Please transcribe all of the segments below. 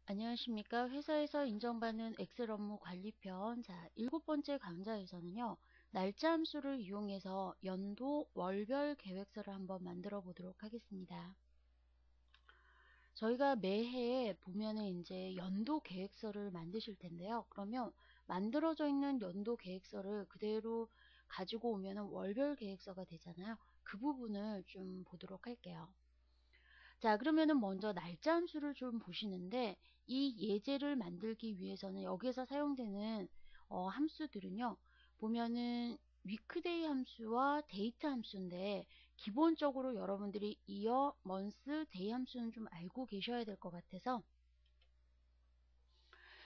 안녕하십니까. 회사에서 인정받는 엑셀 업무 관리편. 자, 7번째 강좌에서는요, 날짜 함수를 이용해서 연도 월별 계획서를 한번 만들어 보도록 하겠습니다. 저희가 매해 보면은 이제 연도 계획서를 만드실 텐데요. 그러면 만들어져 있는 연도 계획서를 그대로 가지고 오면은 월별 계획서가 되잖아요. 그 부분을 좀 보도록 할게요. 자, 그러면은 먼저 날짜 함수를 좀 보시는데, 이 예제를 만들기 위해서는 여기에서 사용되는 함수들은요, 보면은 위크데이 함수와 데이트 함수인데, 기본적으로 여러분들이 이어, 먼스, 데이 함수는 좀 알고 계셔야 될 것 같아서,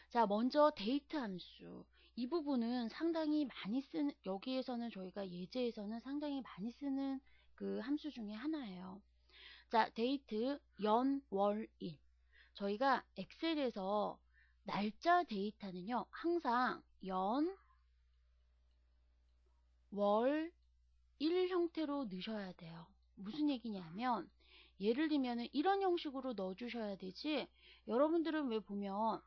자, 먼저 데이트 함수. 이 부분은 상당히 많이 쓰는, 여기에서는 저희가 예제에서는 상당히 많이 쓰는 그 함수 중에 하나예요. 자, 데이트, 연, 월, 일. 저희가 엑셀에서 날짜 데이터는요, 항상 연, 월, 일 형태로 넣으셔야 돼요. 무슨 얘기냐면, 예를 들면 이런 형식으로 넣어주셔야 되지, 여러분들은 왜 보면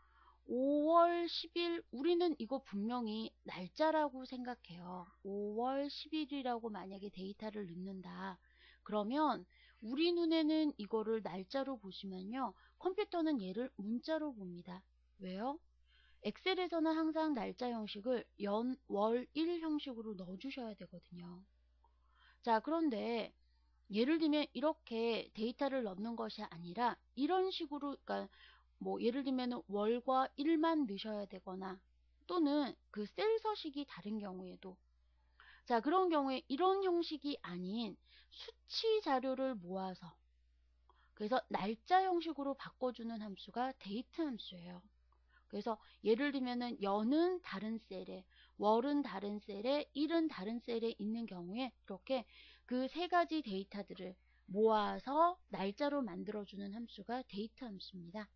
5월 10일, 우리는 이거 분명히 날짜라고 생각해요. 5월 10일이라고 만약에 데이터를 넣는다. 그러면 우리 눈에는 이거를 날짜로 보시면요. 컴퓨터는 얘를 문자로 봅니다. 왜요? 엑셀에서는 항상 날짜 형식을 연, 월, 일 형식으로 넣어주셔야 되거든요. 자, 그런데 예를 들면 이렇게 데이터를 넣는 것이 아니라 이런 식으로, 그러니까 뭐 예를 들면 월과 일만 넣으셔야 되거나 또는 그 셀 서식이 다른 경우에도, 자, 그런 경우에 이런 형식이 아닌 수치 자료를 모아서, 그래서 날짜 형식으로 바꿔주는 함수가 데이트 함수예요. 그래서 예를 들면은 연은 다른 셀에, 월은 다른 셀에, 일은 다른 셀에 있는 경우에 이렇게 그 세 가지 데이터들을 모아서 날짜로 만들어주는 함수가 데이트 함수입니다.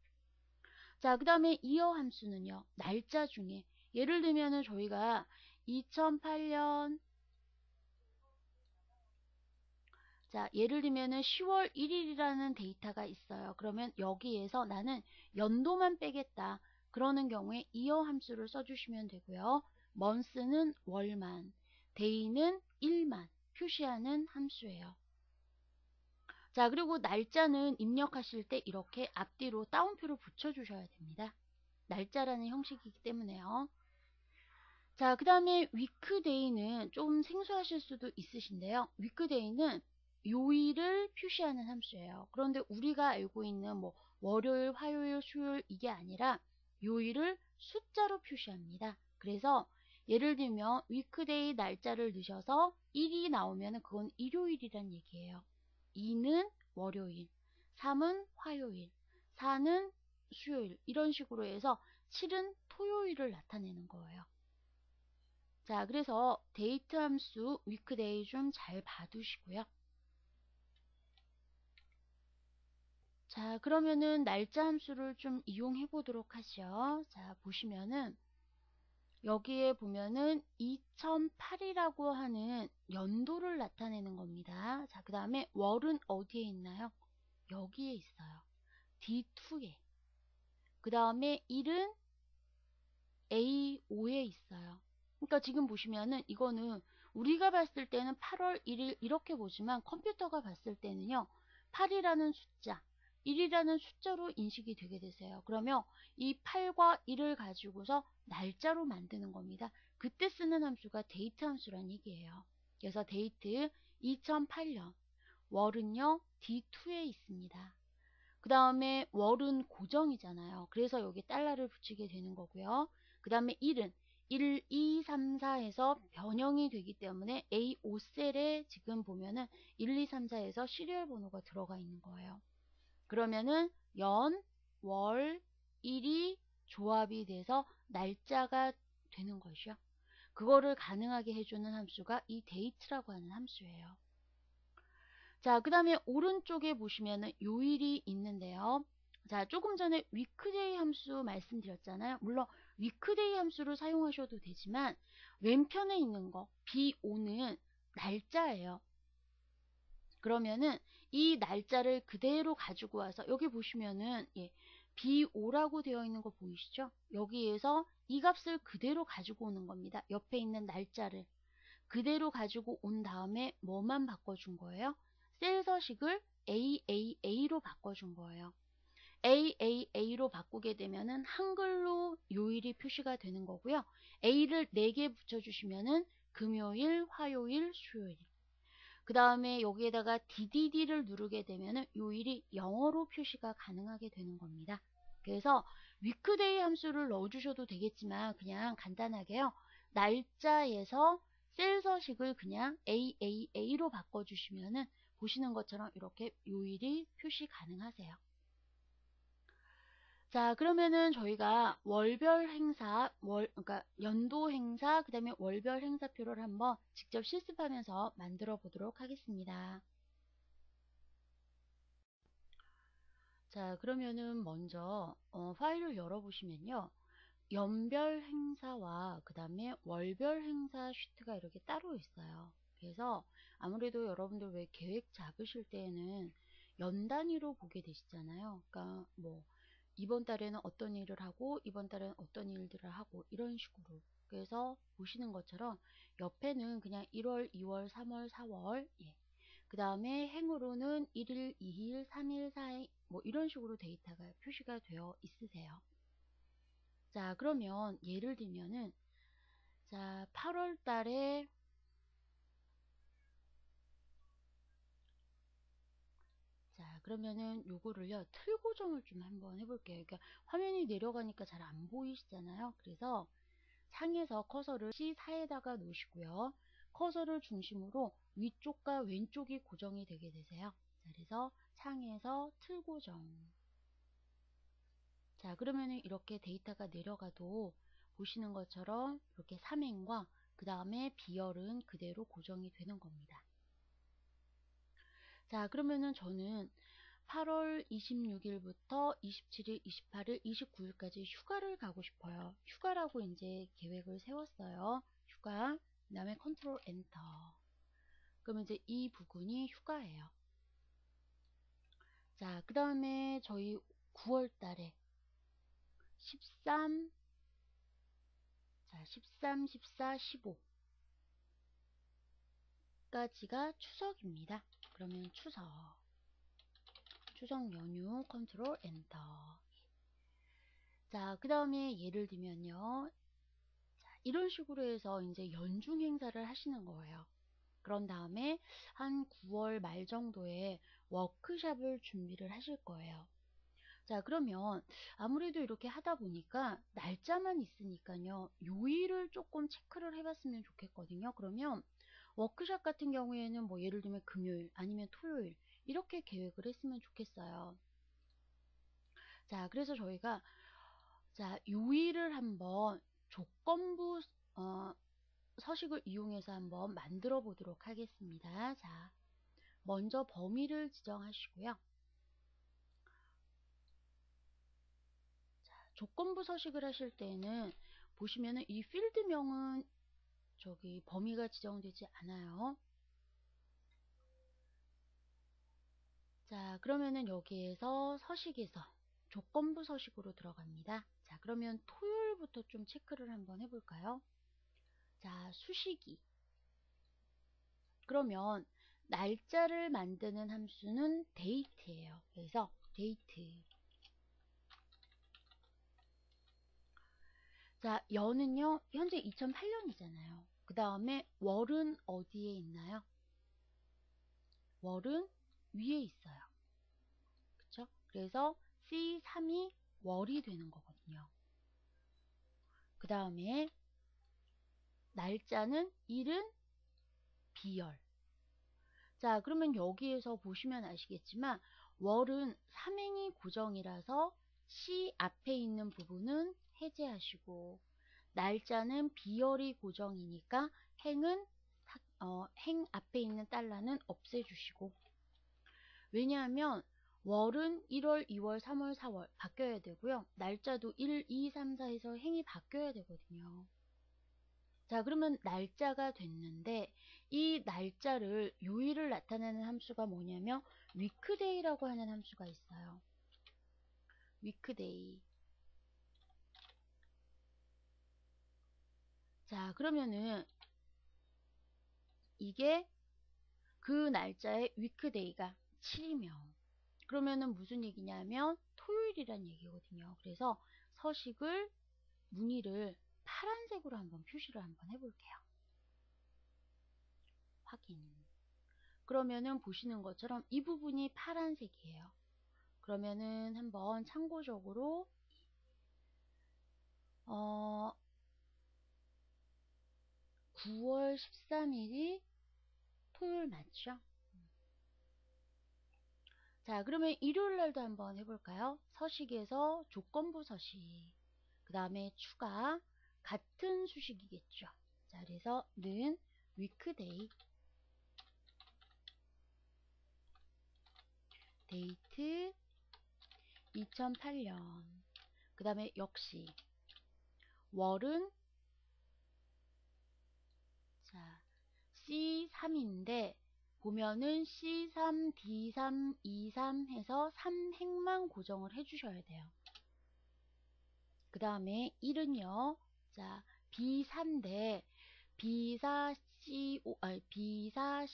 자, 그 다음에 이어 함수는요, 날짜 중에 예를 들면은 저희가 2008년, 자, 예를 들면은 10월 1일이라는 데이터가 있어요. 그러면 여기에서 나는 연도만 빼겠다. 그러는 경우에 이어 함수를 써주시면 되고요. month는 월만, day는 일만 표시하는 함수예요. 자, 그리고 날짜는 입력하실 때 이렇게 앞뒤로 따옴표를 붙여주셔야 됩니다. 날짜라는 형식이기 때문에요. 자, 그 다음에 위크데이는 좀 생소하실 수도 있으신데요. 위크데이는 요일을 표시하는 함수예요. 그런데 우리가 알고 있는 뭐 월요일, 화요일, 수요일 이게 아니라 요일을 숫자로 표시합니다. 그래서 예를 들면 위크데이 날짜를 넣으셔서 1이 나오면 그건 일요일이란 얘기예요. 2는 월요일, 3은 화요일, 4는 수요일 이런 식으로 해서 7은 토요일을 나타내는 거예요. 자, 그래서 데이트 함수 위크데이 좀 잘 봐두시고요. 자, 그러면은 날짜 함수를 좀 이용해 보도록 하죠. 자, 보시면은 여기에 보면은 2008이라고 하는 연도를 나타내는 겁니다. 자, 그 다음에 월은 어디에 있나요? 여기에 있어요. D2에. 그 다음에 일은 A5에 있어요. 그러니까 지금 보시면은 이거는 우리가 봤을 때는 8월 1일 이렇게 보지만 컴퓨터가 봤을 때는요. 8이라는 숫자, 1이라는 숫자로 인식이 되게 되세요. 그러면 이 8과 1을 가지고서 날짜로 만드는 겁니다. 그때 쓰는 함수가 데이트 함수란 얘기예요. 그래서 데이트 2008년, 월은요 D2에 있습니다. 그 다음에 월은 고정이잖아요. 그래서 여기 달러를 붙이게 되는 거고요. 그 다음에 일은 1, 2, 3, 4에서 변형이 되기 때문에 A5셀에 지금 보면은 1, 2, 3, 4에서 시리얼 번호가 들어가 있는 거예요. 그러면은 연, 월, 일이 조합이 돼서 날짜가 되는 것이요. 그거를 가능하게 해주는 함수가 이 데이트라고 하는 함수예요. 자, 그 다음에 오른쪽에 보시면은 요일이 있는데요. 자, 조금 전에 위크데이 함수 말씀드렸잖아요. 물론 위크데이 함수를 사용하셔도 되지만 왼편에 있는 거 B5는 날짜예요. 그러면은 이 날짜를 그대로 가지고 와서 여기 보시면은 예, B5라고 되어 있는 거 보이시죠? 여기에서 이 값을 그대로 가지고 오는 겁니다. 옆에 있는 날짜를 그대로 가지고 온 다음에 뭐만 바꿔준 거예요? 셀 서식을 AAA로 바꿔준 거예요. AAA로 바꾸게 되면은 한글로 요일이 표시가 되는 거고요. A를 4개 붙여주시면은 금요일, 화요일, 수요일. 그 다음에 여기에다가 DDD를 누르게 되면은 요일이 영어로 표시가 가능하게 되는 겁니다. 그래서 위크데이 함수를 넣어주셔도 되겠지만 그냥 간단하게요. 날짜에서 셀 서식을 그냥 AAA로 바꿔주시면은 보시는 것처럼 이렇게 요일이 표시 가능하세요. 자, 그러면은 저희가 월별 행사, 그러니까 연도 행사, 그 다음에 월별 행사표를 한번 직접 실습하면서 만들어 보도록 하겠습니다. 자, 그러면은 먼저 파일을 열어보시면요. 연별 행사와 그 다음에 월별 행사 시트가 이렇게 따로 있어요. 그래서 아무래도 여러분들 왜 계획 잡으실 때에는 연 단위로 보게 되시잖아요. 그러니까 뭐 이번 달에는 어떤 일을 하고 이번 달에는 어떤 일들을 하고 이런 식으로. 그래서 보시는 것처럼 옆에는 그냥 1월, 2월, 3월, 4월 그 다음에 행으로는 1일, 2일, 3일, 4일 뭐 이런 식으로 데이터가 표시가 되어 있으세요. 자, 그러면 예를 들면은 자, 8월 달에 자, 그러면은 요거를요. 틀 고정을 좀 한번 해볼게요. 그러니까 화면이 내려가니까 잘 안 보이시잖아요. 그래서 창에서 커서를 C4에다가 놓으시고요. 커서를 중심으로 위쪽과 왼쪽이 고정이 되게 되세요. 자, 그래서 창에서 틀 고정. 자, 그러면은 이렇게 데이터가 내려가도 보시는 것처럼 이렇게 삼행과 그 다음에 비열은 그대로 고정이 되는 겁니다. 자, 그러면은 저는 8월 26일부터 27일, 28일, 29일까지 휴가를 가고 싶어요. 휴가라고 이제 계획을 세웠어요. 휴가, 그 다음에 컨트롤 엔터. 그러면 이제 이 부분이 휴가예요. 자, 그 다음에 저희 9월 달에 13, 자, 13, 14, 15까지가 추석입니다. 그러면 추석 연휴 컨트롤 엔터. 자, 그 다음에 예를 들면요. 자, 이런 식으로 해서 이제 연중 행사를 하시는 거예요. 그런 다음에 한 9월 말 정도에 워크샵을 준비를 하실 거예요. 자, 그러면 아무래도 이렇게 하다 보니까 날짜만 있으니까요. 요일을 조금 체크를 해봤으면 좋겠거든요. 그러면 워크샵 같은 경우에는 뭐 예를 들면 금요일 아니면 토요일 이렇게 계획을 했으면 좋겠어요. 자, 그래서 저희가 자, 요일을 한번 조건부 서식을 이용해서 한번 만들어 보도록 하겠습니다. 자, 먼저 범위를 지정하시고요. 자, 조건부 서식을 하실 때는 보시면은 이 필드명은 저기 범위가 지정되지 않아요. 자, 그러면은 여기에서 서식에서 조건부 서식으로 들어갑니다. 자, 그러면 토요일부터 좀 체크를 한번 해볼까요? 자, 수식이. 그러면 날짜를 만드는 함수는 date예요. 그래서 date. 자, 연은요, 현재 2008년이잖아요. 그 다음에 월은 어디에 있나요? 월은 위에 있어요. 그쵸? 그래서 C3이 월이 되는 거거든요. 그 다음에 날짜는 일은 비열. 자, 그러면 여기에서 보시면 아시겠지만 월은 삼행이 고정이라서 C 앞에 있는 부분은 해제하시고 날짜는 비열이 고정이니까 행은 행 앞에 있는 달러는 없애주시고 왜냐하면 월은 1월, 2월, 3월, 4월 바뀌어야 되고요. 날짜도 1, 2, 3, 4에서 행이 바뀌어야 되거든요. 자, 그러면 날짜가 됐는데 이 날짜를 요일을 나타내는 함수가 뭐냐면 weekday라고 하는 함수가 있어요. 위크데이. 자, 그러면은 이게 그 날짜의 위크데이가 7이면 그러면은 무슨 얘기냐면 토요일이란 얘기거든요. 그래서 서식을 무늬를 파란색으로 한번 표시를 한번 해볼게요. 확인. 그러면은 보시는 것처럼 이 부분이 파란색이에요. 그러면은 한번 참고적으로 9월 13일이 토요일 맞죠? 자, 그러면 일요일 날도 한번 해볼까요? 서식에서 조건부 서식, 그 다음에 추가, 같은 수식이겠죠. 자, 그래서 는 weekday, 데이트 2008년, 그 다음에 역시 월은 자 C3인데 보면은 C3, D3, E3 해서 3행만 고정을 해주셔야 돼요. 그 다음에 1은요. 자 B4인데 B4, C5, 아니 B4,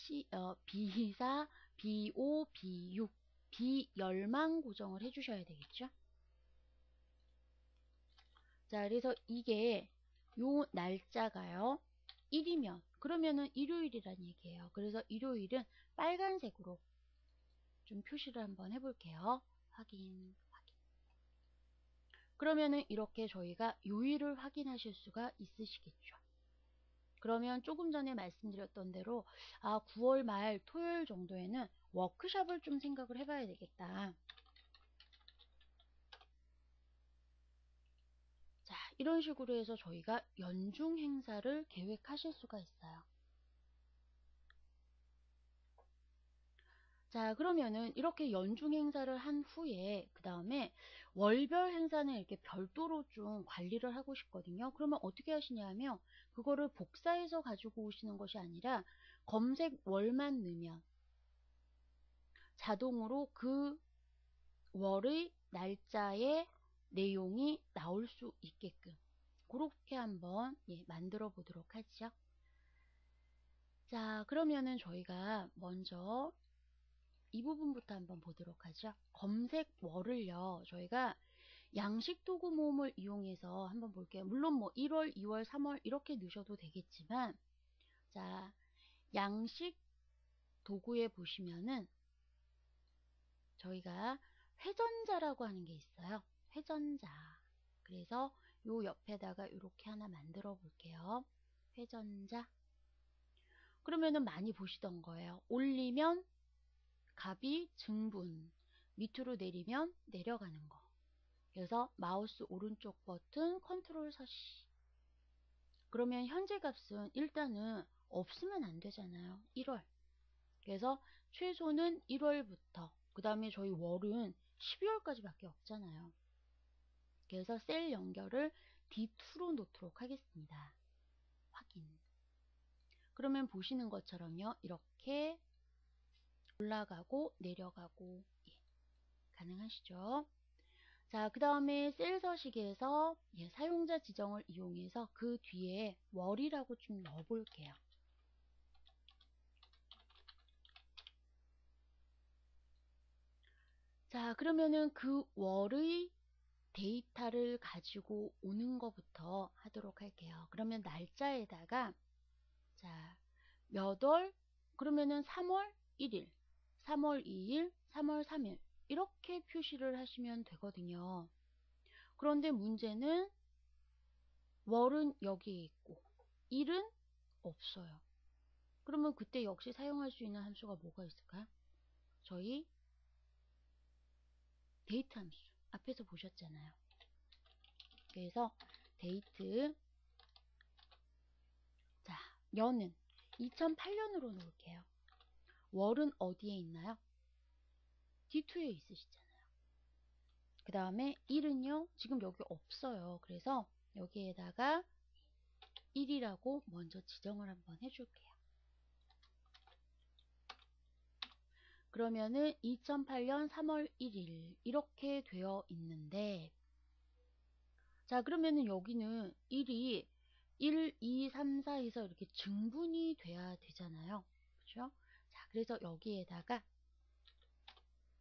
B4, B5, B6, B10만 고정을 해주셔야 되겠죠. 자, 그래서 이게 요 날짜가요. 1이면 그러면은 일요일이란 얘기예요. 그래서 일요일은 빨간색으로 좀 표시를 한번 해볼게요. 확인, 확인. 그러면은 이렇게 저희가 요일을 확인하실 수가 있으시겠죠. 그러면 조금 전에 말씀드렸던 대로 9월 말 토요일 정도에는 워크숍을 좀 생각을 해봐야 되겠다. 자, 이런 식으로 해서 저희가 연중 행사를 계획하실 수가 있어요. 자, 그러면은 이렇게 연중 행사를 한 후에 그 다음에 월별 행사는 이렇게 별도로 좀 관리를 하고 싶거든요. 그러면 어떻게 하시냐면 그거를 복사해서 가지고 오시는 것이 아니라 검색 월만 넣으면 자동으로 그 월의 날짜의 내용이 나올 수 있게끔 그렇게 한번 만들어 보도록 하죠. 자, 그러면은 저희가 먼저 이 부분부터 한번 보도록 하죠. 검색월을요. 저희가 양식 도구 모음을 이용해서 한번 볼게요. 물론 뭐 1월, 2월, 3월 이렇게 넣으셔도 되겠지만 자, 양식 도구에 보시면은 저희가 회전자라고 하는 게 있어요. 회전자. 그래서 요 옆에다가 이렇게 하나 만들어 볼게요. 회전자. 그러면은 많이 보시던 거예요. 올리면 값이 증분, 밑으로 내리면 내려가는 거. 그래서 마우스 오른쪽 버튼 컨트롤 서시. 그러면 현재 값은 일단은 없으면 안 되잖아요. 1월. 그래서 최소는 1월부터 그 다음에 저희 월은 12월까지 밖에 없잖아요. 그래서 셀 연결을 D2로 놓도록 하겠습니다. 확인. 그러면 보시는 것처럼요. 이렇게 올라가고 내려가고 가능하시죠? 자, 그 다음에 셀 서식에서 사용자 지정을 이용해서 그 뒤에 월이라고 좀 넣어 볼게요. 자, 그러면은 그 월의 데이터를 가지고 오는 것부터 하도록 할게요. 그러면 날짜에다가 자, 몇 월? 그러면은 3월 1일, 3월 2일, 3월 3일 이렇게 표시를 하시면 되거든요. 그런데 문제는 월은 여기에 있고 일은 없어요. 그러면 그때 역시 사용할 수 있는 함수가 뭐가 있을까요? 저희 데이트 함수 앞에서 보셨잖아요. 그래서 데이트 자, 년은 2008년으로 놓을게요. 월은 어디에 있나요? D2에 있으시잖아요. 그 다음에 일은요. 지금 여기 없어요. 그래서 여기에다가 1이라고 먼저 지정을 한번 해줄게요. 그러면은 2008년 3월 1일 이렇게 되어 있는데, 자 그러면은 여기는 1이 1, 2, 3, 4에서 이렇게 증분이 돼야 되잖아요. 그렇죠? 자 그래서 여기에다가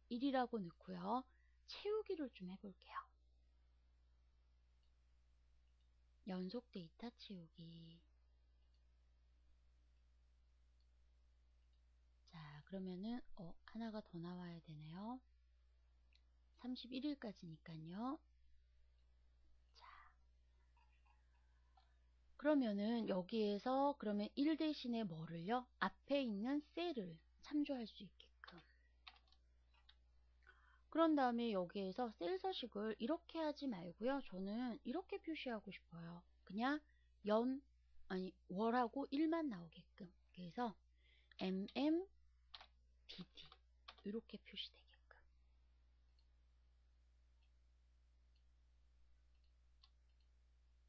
1이라고 넣고요. 채우기를 좀 해볼게요. 연속 데이터 채우기. 자 그러면은 하나가 더 나와야 되네요. 31일까지니까요. 자 그러면은 여기에서 그러면 1 대신에 뭐를요? 앞에 있는 셀을 참조할 수 있게끔. 그런 다음에 여기에서 셀 서식을 이렇게 하지 말고요. 저는 이렇게 표시하고 싶어요. 그냥 월하고 1만 나오게끔. 그래서 MMDD 이렇게 표시되게끔.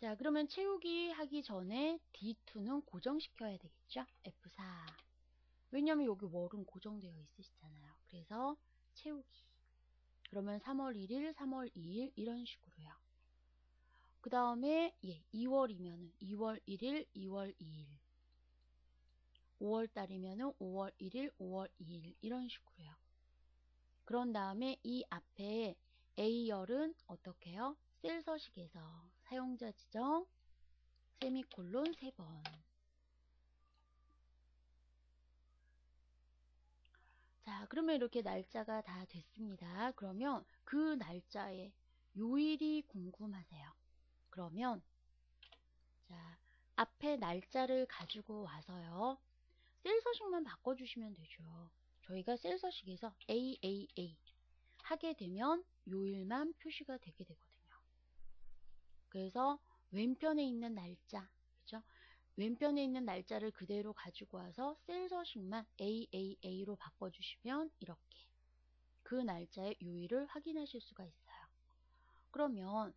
자 그러면 채우기 하기 전에 D2는 고정시켜야 되겠죠. F4. 왜냐면 여기 월은 고정되어 있으시잖아요. 그래서 채우기. 그러면 3월 1일, 3월 2일 이런 식으로요. 그 다음에 2월이면은 2월 1일, 2월 2일. 5월 달이면은 5월 1일, 5월 2일 이런 식으로요. 그런 다음에 이 앞에 A열은 어떻게 해요? 셀 서식에서 사용자 지정 세미콜론 3번. 자 그러면 이렇게 날짜가 다 됐습니다. 그러면 그 날짜에 요일이 궁금하세요. 그러면 자 앞에 날짜를 가지고 와서요. 셀 서식만 바꿔주시면 되죠. 저희가 셀 서식에서 AAA 하게 되면 요일만 표시가 되게 되거든요. 그래서 왼편에 있는 날짜, 그죠? 왼편에 있는 날짜를 그대로 가지고 와서 셀 서식만 AAA로 바꿔주시면 이렇게 그 날짜의 요일을 확인하실 수가 있어요. 그러면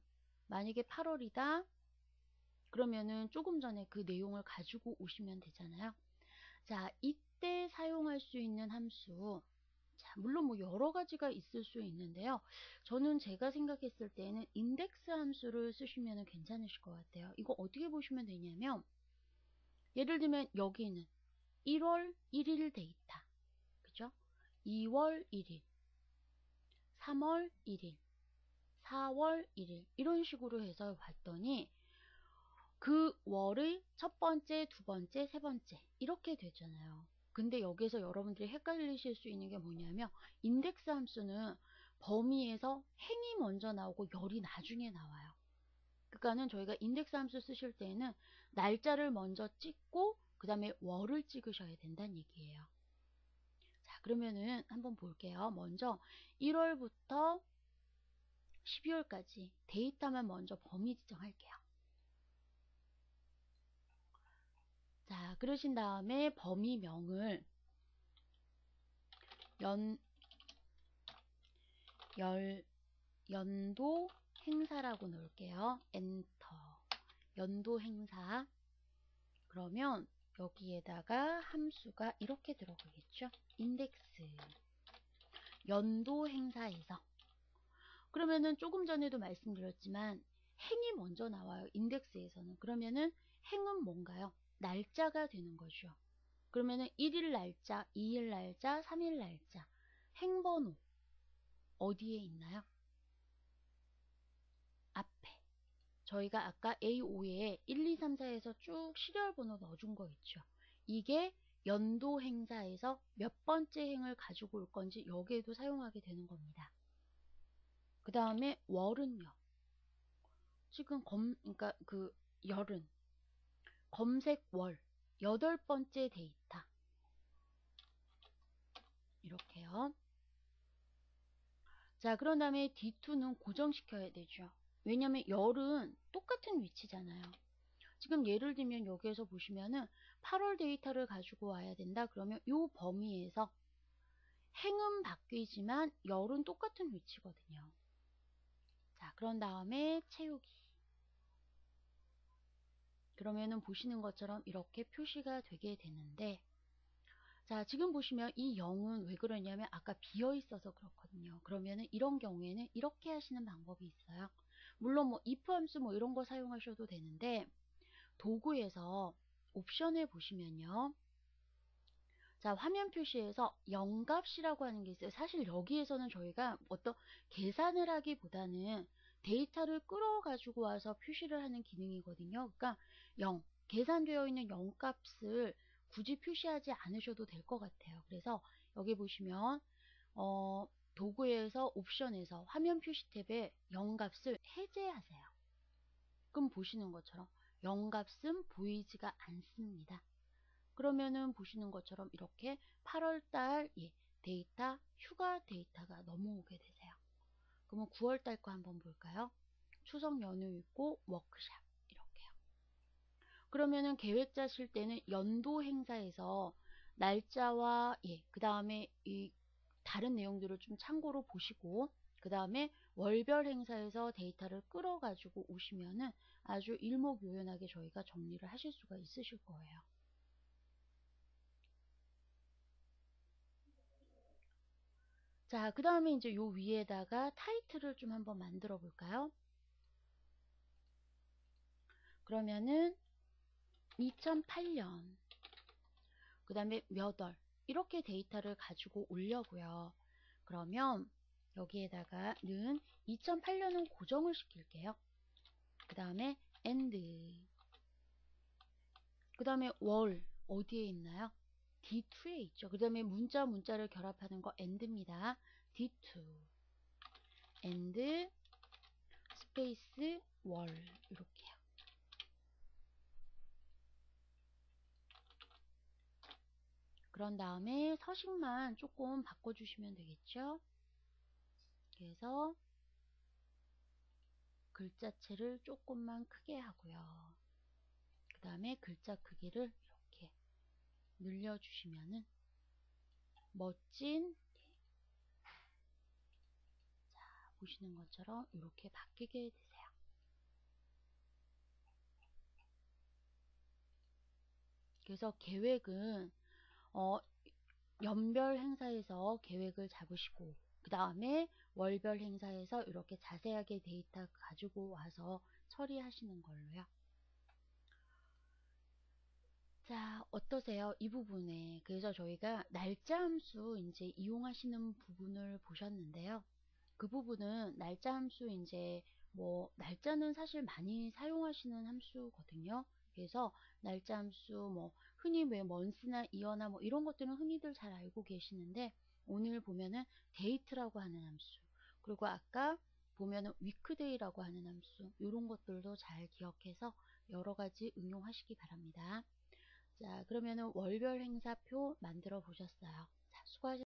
만약에 8월이다. 그러면은 조금 전에 그 내용을 가지고 오시면 되잖아요. 자, 이때 사용할 수 있는 함수. 자, 물론 뭐 여러 가지가 있을 수 있는데요. 저는 제가 생각했을 때는 인덱스 함수를 쓰시면 괜찮으실 것 같아요. 이거 어떻게 보시면 되냐면, 예를 들면 여기는 1월 1일 데이터. 그죠? 2월 1일, 3월 1일, 4월 1일 이런 식으로 해서 봤더니 그 월의 첫 번째, 두 번째, 세 번째 이렇게 되잖아요. 근데 여기서 여러분들이 헷갈리실 수 있는 게 뭐냐면 인덱스 함수는 범위에서 행이 먼저 나오고 열이 나중에 나와요. 그러니까는 저희가 인덱스 함수 쓰실 때는 날짜를 먼저 찍고 그 다음에 월을 찍으셔야 된다는 얘기예요. 자 그러면은 한번 볼게요. 먼저 1월부터 12월까지 데이터만 먼저 범위 지정할게요. 자, 그러신 다음에 범위명을 연도 행사라고 넣을게요. 엔터. 연도 행사. 그러면 여기에다가 함수가 이렇게 들어가겠죠. 인덱스. 연도 행사에서. 그러면은 조금 전에도 말씀드렸지만 행이 먼저 나와요. 인덱스에서는. 그러면은 행은 뭔가요? 날짜가 되는 거죠. 그러면은 1일 날짜, 2일 날짜, 3일 날짜. 행번호 어디에 있나요? 앞에. 저희가 아까 A5에 1, 2, 3, 4에서 쭉 시리얼 번호 넣어준 거 있죠. 이게 연도 행사에서 몇 번째 행을 가지고 올 건지 여기에도 사용하게 되는 겁니다. 그 다음에 월은요. 지금 그러니까 그 열은 검색 월 8번째 데이터. 이렇게요. 자, 그런 다음에 D2는 고정시켜야 되죠. 왜냐면 열은 똑같은 위치잖아요. 지금 예를 들면 여기에서 보시면은 8월 데이터를 가지고 와야 된다. 그러면 이 범위에서 행은 바뀌지만 열은 똑같은 위치거든요. 자, 그런 다음에 채우기. 그러면은 보시는 것처럼 이렇게 표시가 되게 되는데, 자, 지금 보시면 이 0은 왜 그러냐면 아까 비어 있어서 그렇거든요. 그러면은 이런 경우에는 이렇게 하시는 방법이 있어요. 물론 뭐 if 함수 뭐 이런 거 사용하셔도 되는데, 도구에서 옵션을 보시면요. 자, 화면 표시에서 0값이라고 하는 게 있어요. 사실 여기에서는 저희가 어떤 계산을 하기보다는 데이터를 끌어가지고 와서 표시를 하는 기능이거든요. 그러니까 0, 계산되어 있는 0값을 굳이 표시하지 않으셔도 될 것 같아요. 그래서 여기 보시면 도구에서 옵션에서 화면 표시 탭에 0값을 해제하세요. 그럼 보시는 것처럼 0값은 보이지가 않습니다. 그러면은 보시는 것처럼 이렇게 8월달 데이터, 휴가 데이터가 넘어오게 되세요. 그러면 9월달 거 한번 볼까요? 추석 연휴 있고 워크샵 이렇게요. 그러면은 계획 짜실 때는 연도 행사에서 날짜와 그 다음에 이 다른 내용들을 좀 참고로 보시고, 그 다음에 월별 행사에서 데이터를 끌어가지고 오시면은 아주 일목요연하게 저희가 정리를 하실 수가 있으실 거예요. 자, 그 다음에 이제 요 위에다가 타이틀을 좀 한번 만들어 볼까요? 그러면은 2008년, 그 다음에 몇 월, 이렇게 데이터를 가지고 오려고요. 그러면 여기에다가는 2008년은 고정을 시킬게요. 그 다음에 and, 그 다음에 월 어디에 있나요? D2에 있죠. 그 다음에 문자를 결합하는 거 and입니다. D2 and 스페이스 월 이렇게요. 그런 다음에 서식만 조금 바꿔주시면 되겠죠. 그래서 글자체를 조금만 크게 하고요. 그 다음에 글자 크기를 이렇게 늘려주시면은 멋진, 자, 보시는 것처럼 이렇게 바뀌게 되세요. 그래서 계획은 연별 행사에서 계획을 잡으시고, 그 다음에 월별 행사에서 이렇게 자세하게 데이터 가지고 와서 처리하시는 걸로요. 자, 어떠세요? 이 부분에. 그래서 저희가 날짜 함수 이제 이용하시는 부분을 보셨는데요. 그 부분은 날짜 함수 이제 뭐 날짜는 사실 많이 사용하시는 함수거든요. 그래서 날짜 함수 뭐 흔히 왜 먼스나 이어나 뭐 이런 것들은 흔히들 잘 알고 계시는데, 오늘 보면은 데이트라고 하는 함수, 그리고 아까 보면은 위크데이라고 하는 함수, 이런 것들도 잘 기억해서 여러 가지 응용하시기 바랍니다. 자, 그러면은 월별 행사표 만들어 보셨어요. 자, 수고하셨습니다.